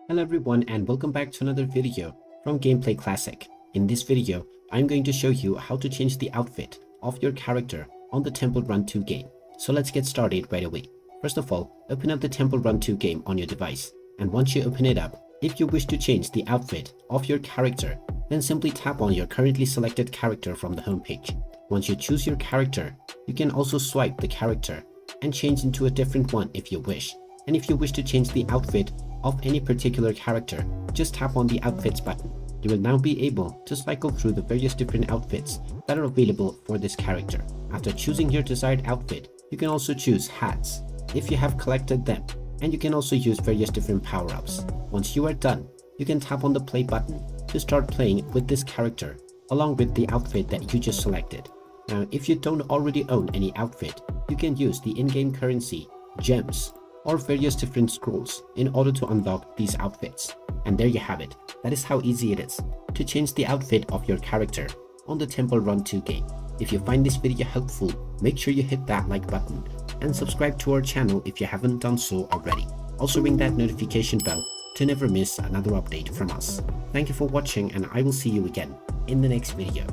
Hello everyone and welcome back to another video from Gameplay Classic. In this video, I'm going to show you how to change the outfit of your character on the Temple Run 2 game. So let's get started right away. First of all, open up the Temple Run 2 game on your device. And once you open it up, if you wish to change the outfit of your character, then simply tap on your currently selected character from the homepage. Once you choose your character, you can also swipe the character and change into a different one if you wish. And if you wish to change the outfit of any particular character, just tap on the outfits button. You will now be able to cycle through the various different outfits that are available for this character. After choosing your desired outfit, you can also choose hats if you have collected them, and you can also use various different power-ups. Once you are done, you can tap on the play button to start playing with this character along with the outfit that you just selected. Now, if you don't already own any outfit, you can use the in-game currency, gems, or various different scrolls in order to unlock these outfits. And there you have it. That is how easy it is to change the outfit of your character on the Temple Run 2 game. If you find this video helpful, make sure you hit that like button and subscribe to our channel if you haven't done so already. Also ring that notification bell to never miss another update from us. Thank you for watching and I will see you again in the next video.